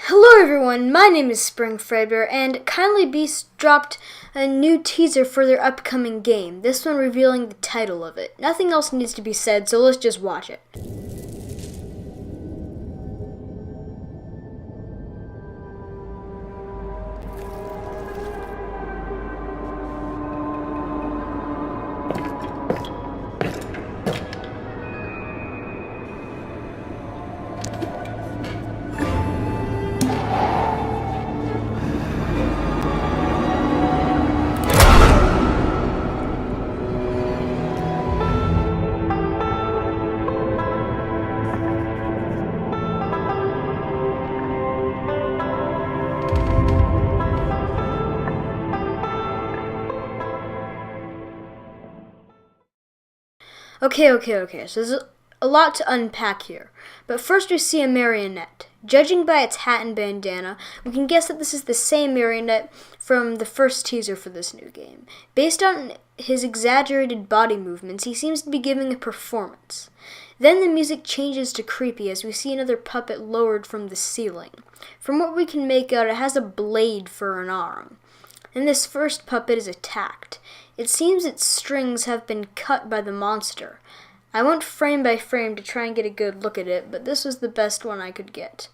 Hello everyone, my name is Spring Fredbear, and KindlyBeast dropped a new teaser for their upcoming game, this one revealing the title of it. Nothing else needs to be said, so let's just watch it. Okay, so there's a lot to unpack here. But first we see a marionette. Judging by its hat and bandana, we can guess that this is the same marionette from the first teaser for this new game. Based on his exaggerated body movements, he seems to be giving a performance. Then the music changes to creepy as we see another puppet lowered from the ceiling. From what we can make out, it has a blade for an arm. And this first puppet is attacked. It seems its strings have been cut by the monster. I went frame by frame to try and get a good look at it, but this was the best one I could get.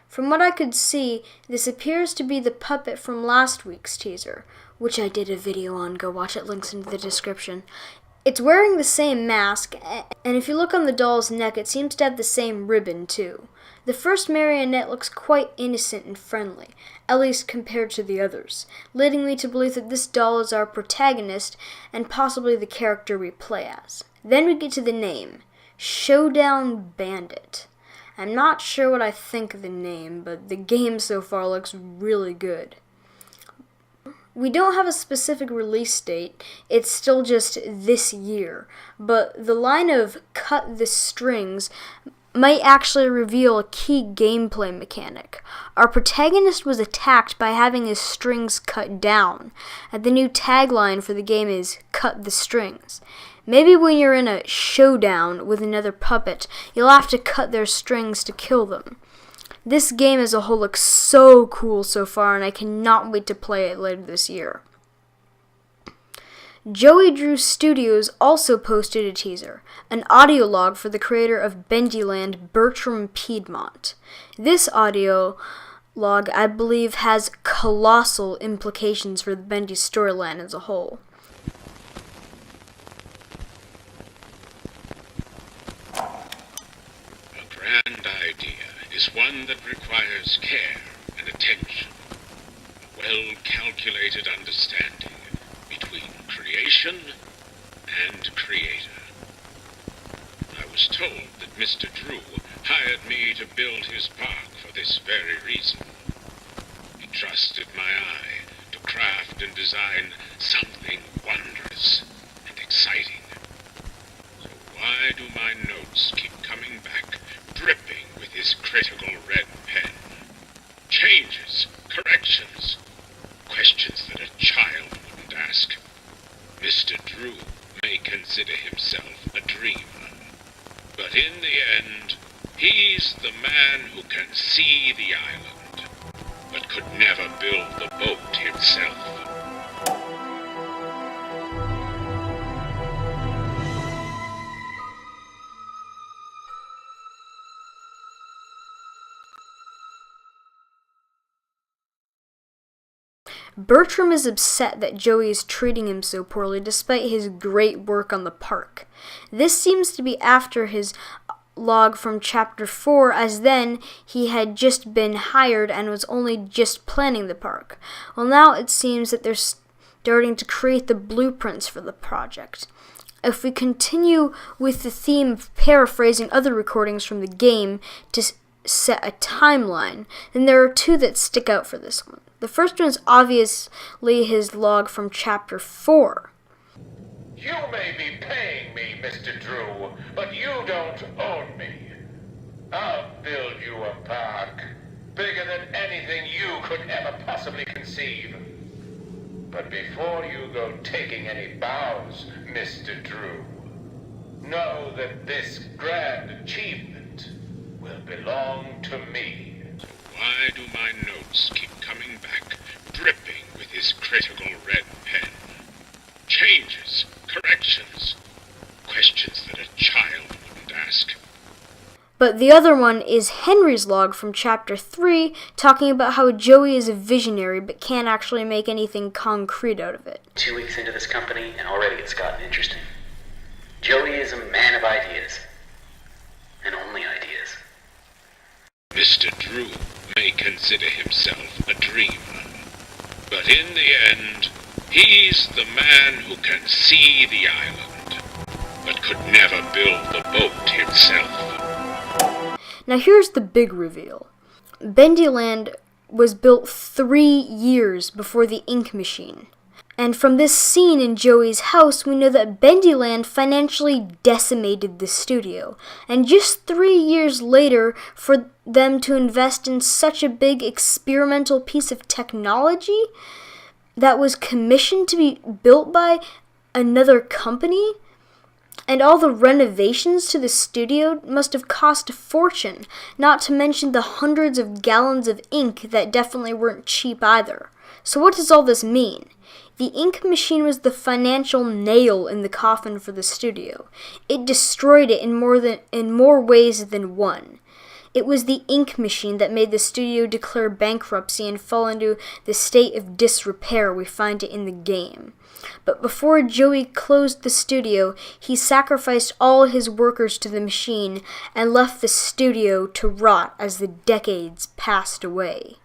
From what I could see, this appears to be the puppet from last week's teaser, which I did a video on. Go watch it, links in the description. It's wearing the same mask, and if you look on the doll's neck, it seems to have the same ribbon too. The first marionette looks quite innocent and friendly, at least compared to the others, leading me to believe that this doll is our protagonist and possibly the character we play as. Then we get to the name, Showdown Bandit. I'm not sure what I think of the name, but the game so far looks really good. We don't have a specific release date, it's still just this year, but the line of cut the strings might actually reveal a key gameplay mechanic. Our protagonist was attacked by having his strings cut down, and the new tagline for the game is cut the strings. Maybe when you're in a showdown with another puppet, you'll have to cut their strings to kill them. This game as a whole looks so cool so far, and I cannot wait to play it later this year. Joey Drew Studios also posted a teaser, an audio log for the creator of Bendy Bertrum, Piedmont. This audio log, I believe, has colossal implications for the Bendy storyline as a whole. A grand idea is one that requires care and attention, a well-calculated understanding between creation and creator. I was told that Mr. Drew hired me to build his park for this very reason. He trusted my eye to craft and design something wondrous and exciting. So why do my notes keep coming back, dripping with his critical red pen? Changes, corrections, questions that a child wouldn't ask. Mr. Drew may consider himself a dreamer, but in the end, he's the man who can see the island, but could never build the boat himself. Bertrum is upset that Joey is treating him so poorly despite his great work on the park. This seems to be after his log from Chapter 4, as then he had just been hired and was only just planning the park. Well, now it seems that they're starting to create the blueprints for the project. If we continue with the theme of paraphrasing other recordings from the game to set a timeline, then there are two that stick out for this one. The first one is obviously his log from Chapter 4. You may be paying me, Mr. Drew, but you don't own me. I'll build you a park, bigger than anything you could ever possibly conceive. But before you go taking any bows, Mr. Drew, know that this grand achievement will belong to me. Why do my notes keep coming back, dripping with his critical red pen? Changes, corrections, questions that a child wouldn't ask. But the other one is Henry's log from Chapter 3, talking about how Joey is a visionary but can't actually make anything concrete out of it. 2 weeks into this company, and already it's gotten interesting. Joey is a man of ideas. And only ideas. Mr. Drew may consider himself a dreamer, but in the end, he's the man who can see the island, but could never build the boat himself. Now here's the big reveal. Bendyland was built 3 years before the ink machine. And from this scene in Joey's house, we know that Bendyland financially decimated the studio. And just 3 years later, for them to invest in such a big experimental piece of technology that was commissioned to be built by another company, and all the renovations to the studio must have cost a fortune, not to mention the hundreds of gallons of ink that definitely weren't cheap either. So what does all this mean? The ink machine was the financial nail in the coffin for the studio. It destroyed it in more ways than one. It was the ink machine that made the studio declare bankruptcy and fall into the state of disrepair we find it in the game. But before Joey closed the studio, he sacrificed all his workers to the machine and left the studio to rot as the decades passed away.